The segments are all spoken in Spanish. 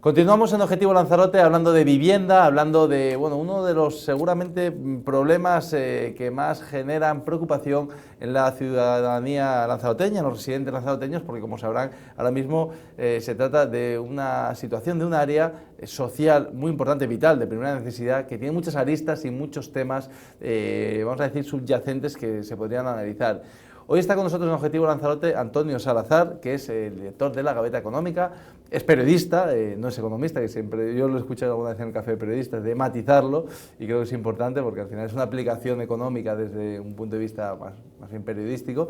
Continuamos en Objetivo Lanzarote hablando de vivienda, hablando de uno de los seguramente problemas que más generan preocupación en la ciudadanía lanzaroteña, en los residentes lanzaroteños, porque como sabrán, ahora mismo se trata de una situación, de un área social muy importante, vital, de primera necesidad, que tiene muchas aristas y muchos temas, vamos a decir, subyacentes que se podrían analizar. Hoy está con nosotros en Objetivo Lanzarote Antonio Salazar, que es el director de La Gaveta Económica, es periodista, no es economista, que siempre yo lo he escuchado alguna vez en el Café de Periodistas, de matizarlo, y creo que es importante porque al final es una aplicación económica desde un punto de vista más bien periodístico.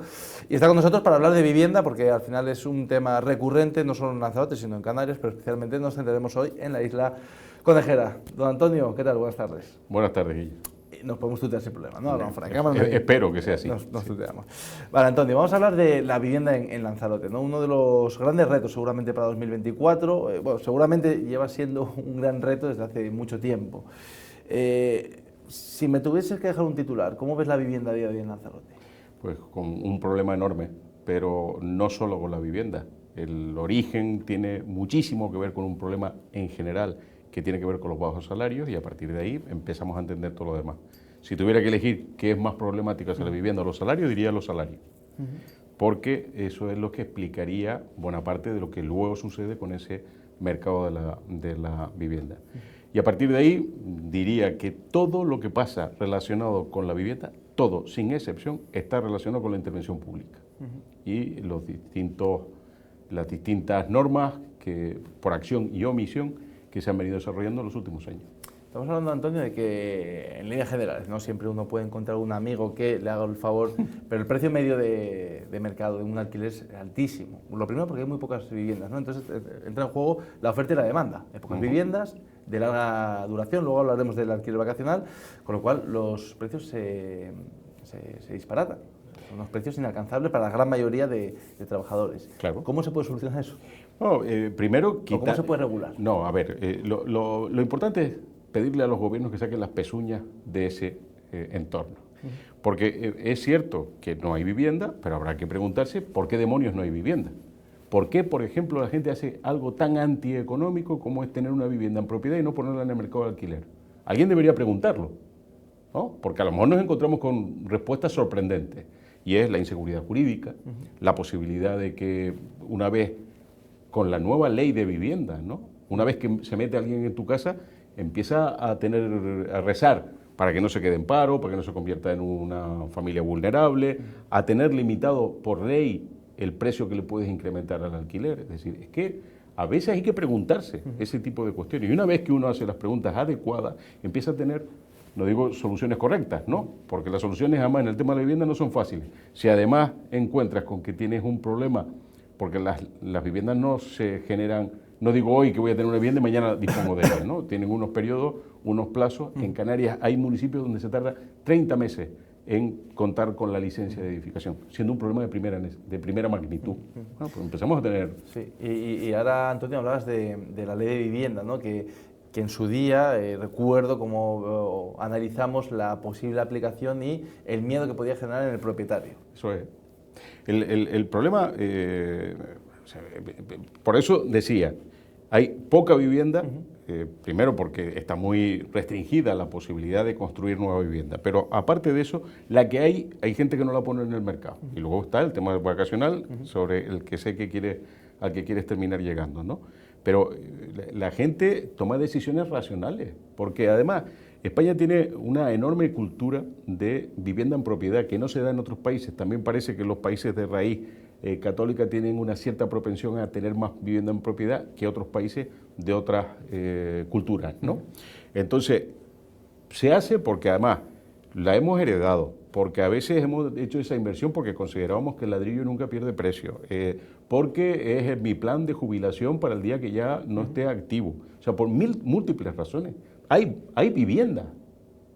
Y está con nosotros para hablar de vivienda, porque al final es un tema recurrente, no solo en Lanzarote, sino en Canarias, pero especialmente nos centraremos hoy en la isla Conejera. Don Antonio, ¿qué tal? Buenas tardes. Buenas tardes, Guillo. Nos podemos tutear sin problema, ¿no? Espero que sea así. Nos tuteamos. Vale, Antonio, vamos a hablar de la vivienda en Lanzarote, ¿no? Uno de los grandes retos seguramente para 2024, seguramente lleva siendo un gran reto desde hace mucho tiempo. Si me tuvieses que dejar un titular, ¿cómo ves la vivienda a día de hoy en Lanzarote? Pues con un problema enorme, pero no solo con la vivienda. El origen tiene muchísimo que ver con un problema en general que tiene que ver con los bajos salarios, y a partir de ahí empezamos a entender todo lo demás. Si tuviera que elegir qué es más problemático, si la vivienda o los salarios, diría los salarios, porque eso es lo que explicaría buena parte de lo que luego sucede con ese mercado de la vivienda. Y a partir de ahí diría que todo lo que pasa relacionado con la vivienda, todo, sin excepción, está relacionado con la intervención pública y las distintas normas que, por acción y omisión, que se han venido desarrollando en los últimos años. Estamos hablando, Antonio, de que en líneas generales, ¿no? Siempre uno puede encontrar un amigo que le haga el favor, pero el precio medio de mercado de un alquiler es altísimo. Lo primero porque hay muy pocas viviendas, ¿no? Entonces entra en juego la oferta y la demanda. Hay pocas viviendas de larga duración, luego hablaremos del alquiler vacacional, con lo cual los precios se disparatan. Son unos precios inalcanzables para la gran mayoría de trabajadores. Claro. ¿Cómo se puede solucionar eso? No, primero, ¿Cómo se puede regular? No, a ver, lo importante es pedirle a los gobiernos que saquen las pezuñas de ese entorno. Porque es cierto que no hay vivienda, pero habrá que preguntarse por qué demonios no hay vivienda. ¿Por qué, por ejemplo, la gente hace algo tan antieconómico como es tener una vivienda en propiedad y no ponerla en el mercado de alquiler? Alguien debería preguntarlo, ¿no? Porque a lo mejor nos encontramos con respuestas sorprendentes, y es la inseguridad jurídica, la posibilidad de que una vez con la nueva ley de vivienda, ¿no? Una vez que se mete alguien en tu casa, empieza a rezar para que no se quede en paro, para que no se convierta en una familia vulnerable, a tener limitado por ley el precio que le puedes incrementar al alquiler. Es decir, es que a veces hay que preguntarse ese tipo de cuestiones. Y una vez que uno hace las preguntas adecuadas, empieza a tener, no digo soluciones correctas, ¿no? Porque las soluciones, además, en el tema de la vivienda no son fáciles. Si además encuentras con que tienes un problema, porque las viviendas no se generan, no digo hoy que voy a tener una vivienda y mañana dispongo de ella, ¿no? Tienen unos periodos, unos plazos. En Canarias hay municipios donde se tarda 30 meses en contar con la licencia de edificación, siendo un problema de primera magnitud. Bueno, pues empezamos a tener... Sí, y ahora, Antonio, hablabas de la ley de vivienda, ¿no? Que en su día recuerdo cómo analizamos la posible aplicación y el miedo que podía generar en el propietario. Eso es. El problema, por eso decía, hay poca vivienda, primero porque está muy restringida la posibilidad de construir nueva vivienda, pero aparte de eso, la que hay gente que no la pone en el mercado. Y luego está el tema vacacional, sobre el que sé que al que quieres terminar llegando, ¿no? Pero la gente toma decisiones racionales, porque además España tiene una enorme cultura de vivienda en propiedad que no se da en otros países. También parece que los países de raíz católica tienen una cierta propensión a tener más vivienda en propiedad que otros países de otras culturas, ¿no? Entonces, se hace porque además la hemos heredado, porque a veces hemos hecho esa inversión porque considerábamos que el ladrillo nunca pierde precio, porque es mi plan de jubilación para el día que ya no esté activo. O sea, por múltiples razones. Hay vivienda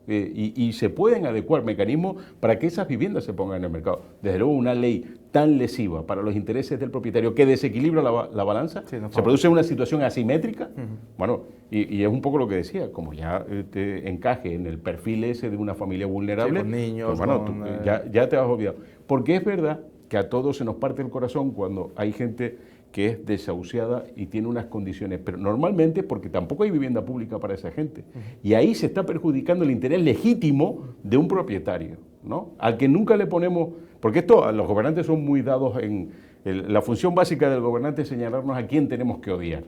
y se pueden adecuar mecanismos para que esas viviendas se pongan en el mercado. Desde luego, una ley tan lesiva para los intereses del propietario que desequilibra la balanza, sí, se produce una situación asimétrica. Bueno, y es un poco lo que decía, como ya te encaje en el perfil ese de una familia vulnerable, sí, con niños, pues bueno, ya te has olvidado. Porque es verdad que a todos se nos parte el corazón cuando hay gente que es desahuciada y tiene unas condiciones, pero normalmente porque tampoco hay vivienda pública para esa gente. Y ahí se está perjudicando el interés legítimo de un propietario, ¿no? Al que nunca le ponemos, porque esto, los gobernantes son muy dados en, la función básica del gobernante es señalarnos a quién tenemos que odiar,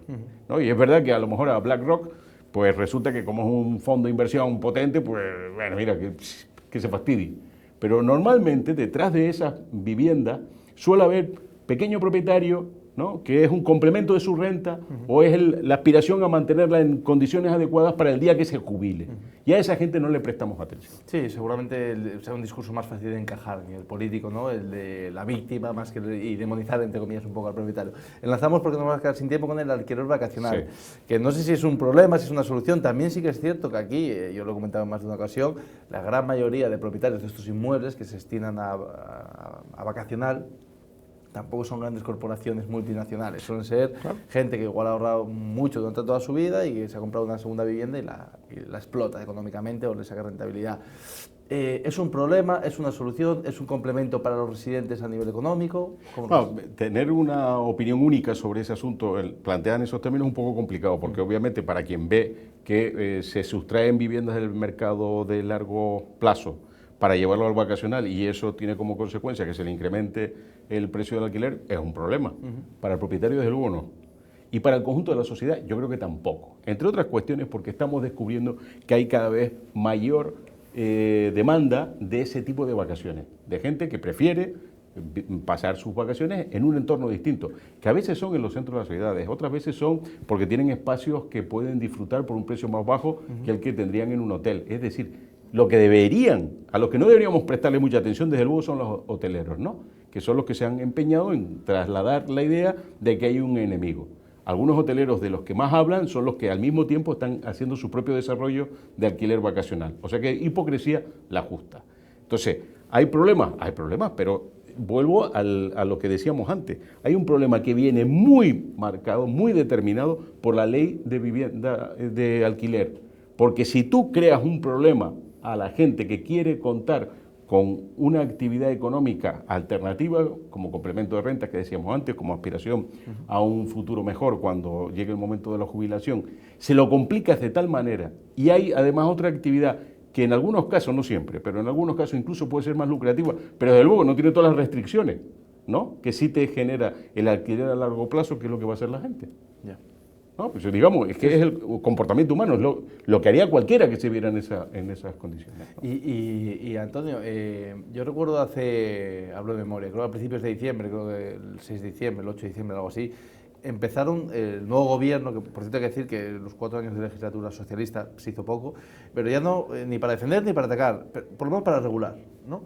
¿no? Y es verdad que a lo mejor a BlackRock, pues resulta que como es un fondo de inversión potente, pues bueno, mira, que se fastidie. Pero normalmente detrás de esas viviendas suele haber pequeño propietario, ¿no? Que es un complemento de su renta o es la aspiración a mantenerla en condiciones adecuadas para el día que se jubile. Y a esa gente no le prestamos atención. Sí, seguramente sea un discurso más fácil de encajar, el político, ¿no? El de la víctima, más que y demonizar, entre comillas, un poco al propietario. Enlazamos, porque nos vamos a quedar sin tiempo, con el alquiler vacacional, que no sé si es un problema, si es una solución. También sí que es cierto que aquí, yo lo he comentado en más de una ocasión, la gran mayoría de propietarios de estos inmuebles que se destinan a vacacional tampoco son grandes corporaciones multinacionales, suelen ser gente que igual ha ahorrado mucho durante toda su vida y que se ha comprado una segunda vivienda y la explota económicamente o le saca rentabilidad. ¿Es un problema, es una solución, es un complemento para los residentes a nivel económico? Tener una opinión única sobre ese asunto, plantear en esos términos es un poco complicado, porque obviamente para quien ve que se sustraen viviendas del mercado de largo plazo para llevarlo al vacacional y eso tiene como consecuencia que se le incremente el precio del alquiler, es un problema. Para el propietario, desde luego, no. Y para el conjunto de la sociedad, yo creo que tampoco. Entre otras cuestiones porque estamos descubriendo que hay cada vez mayor demanda de ese tipo de vacaciones, de gente que prefiere pasar sus vacaciones en un entorno distinto, que a veces son en los centros de las ciudades, otras veces son porque tienen espacios que pueden disfrutar por un precio más bajo que el que tendrían en un hotel. Es decir, lo que deberían, a los que no deberíamos prestarle mucha atención, desde luego, son los hoteleros, ¿no? Que son los que se han empeñado en trasladar la idea de que hay un enemigo. Algunos hoteleros de los que más hablan son los que al mismo tiempo están haciendo su propio desarrollo de alquiler vacacional. O sea que hipocresía la justa. Entonces, ¿hay problemas? Hay problemas, pero vuelvo a lo que decíamos antes. Hay un problema que viene muy marcado, muy determinado por la ley de vivienda de alquiler. Porque si tú creas un problema a la gente que quiere contar con una actividad económica alternativa como complemento de renta que decíamos antes, como aspiración a un futuro mejor cuando llegue el momento de la jubilación, se lo complicas de tal manera y hay además otra actividad que en algunos casos, no siempre, pero en algunos casos incluso puede ser más lucrativa, pero desde luego no tiene todas las restricciones, ¿no? Que sí te genera el alquiler a largo plazo, que es lo que va a hacer la gente. Ya. No, pues digamos, es que es el comportamiento humano, es lo que haría cualquiera que se viera en esas condiciones, ¿no? Y Antonio, yo recuerdo hablo de memoria, creo que a principios de diciembre, creo que el 6 de diciembre, el 8 de diciembre, algo así, empezaron el nuevo gobierno, que por cierto hay que decir que los 4 años de legislatura socialista se hizo poco, pero ya no ni para defender ni para atacar, por lo menos para regular, ¿no?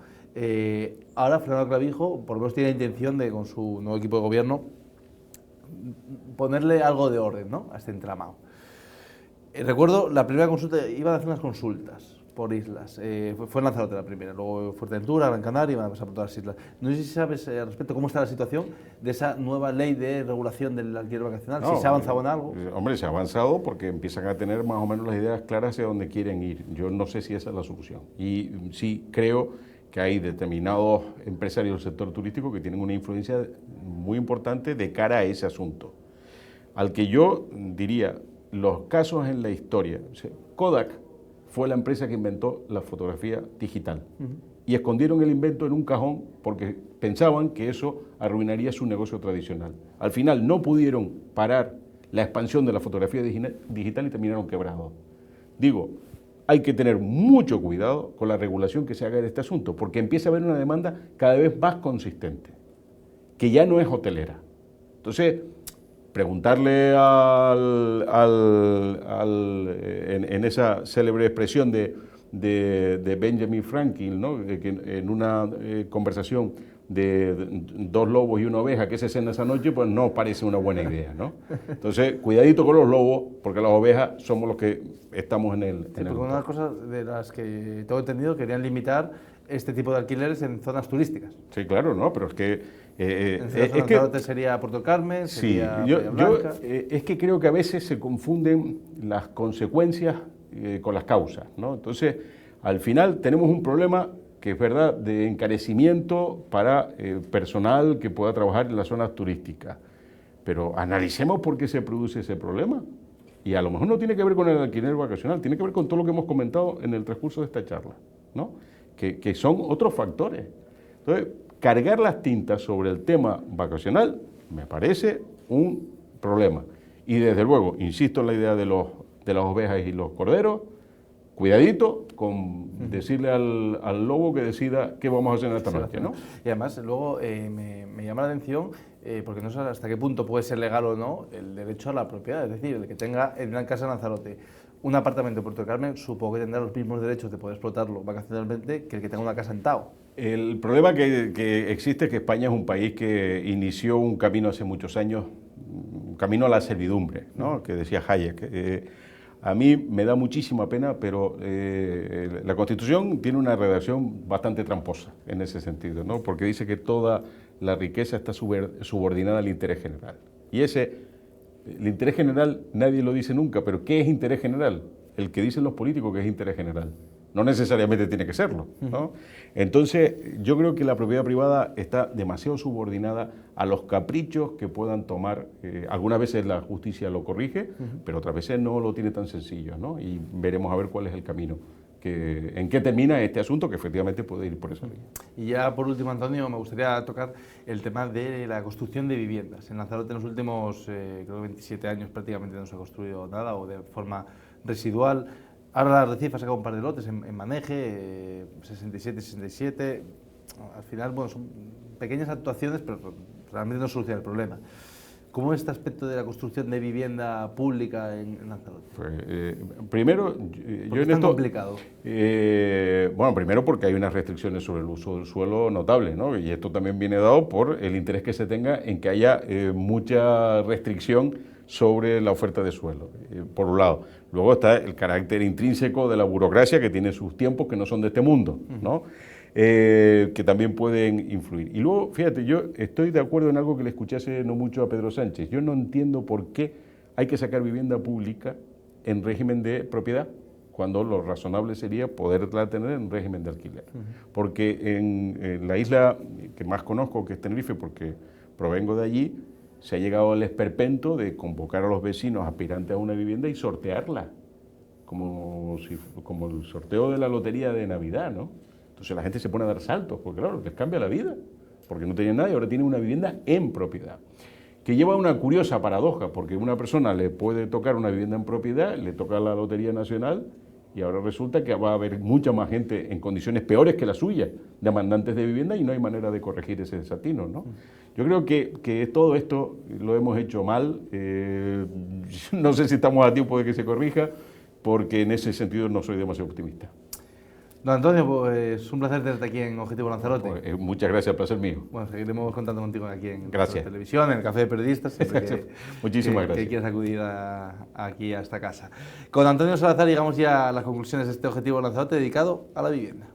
Ahora Fernando Clavijo, por lo menos tiene la intención de, con su nuevo equipo de gobierno, ponerle algo de orden, ¿no?, a este entramado. Recuerdo la primera consulta, iban a hacer unas consultas por islas, fue en Lanzarote la primera, luego Fuerteventura, Gran Canaria, iban a pasar por todas las islas. No sé si sabes al respecto cómo está la situación de esa nueva ley de regulación del alquiler vacacional, si se ha avanzado en algo. Hombre, se ha avanzado porque empiezan a tener más o menos las ideas claras hacia dónde quieren ir. Yo no sé si esa es la solución. Y sí creo que hay determinados empresarios del sector turístico que tienen una influencia muy importante de cara a ese asunto. Al que yo diría, los casos en la historia, o sea, Kodak fue la empresa que inventó la fotografía digital y escondieron el invento en un cajón porque pensaban que eso arruinaría su negocio tradicional. Al final no pudieron parar la expansión de la fotografía digital y terminaron quebrados. Digo, hay que tener mucho cuidado con la regulación que se haga de este asunto, porque empieza a haber una demanda cada vez más consistente, que ya no es hotelera. Entonces, preguntarle en esa célebre expresión de Benjamin Franklin, ¿no?, que en una conversación de 2 lobos y una oveja, ¿qué se cena esa noche? Pues no parece una buena idea, ¿no? Entonces, cuidadito con los lobos, porque las ovejas somos los que estamos en el... Porque una de las cosas de las que tengo entendido querían limitar este tipo de alquileres en zonas turísticas. Sí, claro, ¿no? Pero es que... es que sería Puerto Carmen, sería Playa Blanca. Es que creo que a veces se confunden las consecuencias con las causas, ¿no? Entonces, al final tenemos un problema que es verdad de encarecimiento para personal que pueda trabajar en las zonas turísticas. pero analicemos por qué se produce ese problema. Y a lo mejor no tiene que ver con el alquiler vacacional, tiene que ver con todo lo que hemos comentado en el transcurso de esta charla, ¿no? Que son otros factores. Entonces, cargar las tintas sobre el tema vacacional me parece un problema. Y desde luego, insisto en la idea de las ovejas y los corderos, cuidadito con decirle al lobo que decida qué vamos a hacer en esta noche, ¿no? Y además, luego me llama la atención, porque no sé hasta qué punto puede ser legal o no, el derecho a la propiedad. Es decir, el que tenga en la casa de Lanzarote un apartamento en Puerto del Carmen, supongo que tendrá los mismos derechos de poder explotarlo vacacionalmente que el que tenga una casa en Tao. El problema que existe es que España es un país que inició un camino hace muchos años, un camino a la servidumbre, ¿no? Que decía Hayek. A mí me da muchísima pena, pero la Constitución tiene una redacción bastante tramposa en ese sentido, ¿no? Porque dice que toda la riqueza está subordinada al interés general. Y el interés general nadie lo dice nunca, pero ¿qué es interés general? El que dicen los políticos que es interés general. No necesariamente tiene que serlo, ¿no? Entonces, yo creo que la propiedad privada está demasiado subordinada a los caprichos que puedan tomar. Algunas veces la justicia lo corrige, pero otras veces no lo tiene tan sencillo, ¿no? Y veremos a ver cuál es el camino, en qué termina este asunto, que efectivamente puede ir por esa línea. Y ya por último, Antonio, me gustaría tocar el tema de la construcción de viviendas. En Lanzarote en los últimos, creo, 27 años prácticamente no se ha construido nada o de forma residual. Ahora la Recife ha sacado un par de lotes en Maneje, 67, 67. Al final, bueno, son pequeñas actuaciones, pero realmente no soluciona el problema. ¿Cómo es este aspecto de la construcción de vivienda pública en Lanzarote? Pues, primero, yo en esto complicado. Bueno, primero porque hay unas restricciones sobre el uso del suelo notables, ¿no? Y esto también viene dado por el interés que se tenga en que haya mucha restricción sobre la oferta de suelo, por un lado. Luego está el carácter intrínseco de la burocracia, que tiene sus tiempos que no son de este mundo, ¿no? Que también pueden influir. Y luego, fíjate, yo estoy de acuerdo en algo que le escuché hace no mucho a Pedro Sánchez. Yo no entiendo por qué hay que sacar vivienda pública en régimen de propiedad, cuando lo razonable sería poderla tener en régimen de alquiler. Porque en la isla que más conozco, que es Tenerife, porque provengo de allí, se ha llegado al esperpento de convocar a los vecinos aspirantes a una vivienda y sortearla, como el sorteo de la lotería de Navidad, ¿no? Entonces la gente se pone a dar saltos, porque claro, les cambia la vida, porque no tenían nada y ahora tienen una vivienda en propiedad. Que lleva una curiosa paradoja, porque a una persona le puede tocar una vivienda en propiedad, le toca la Lotería Nacional, y ahora resulta que va a haber mucha más gente en condiciones peores que la suya, demandantes de vivienda, y no hay manera de corregir ese desatino, ¿no? Yo creo que todo esto lo hemos hecho mal. No sé si estamos a tiempo de que se corrija, porque en ese sentido no soy demasiado optimista. Don Antonio, pues un placer tenerte aquí en Objetivo Lanzarote. Pues, muchas gracias, placer mío. Bueno, seguiremos contando contigo aquí en televisión, en el Café de Periodistas, muchísimas gracias. Que quieras acudir aquí a esta casa. Con Antonio Salazar llegamos ya a las conclusiones de este Objetivo Lanzarote dedicado a la vivienda.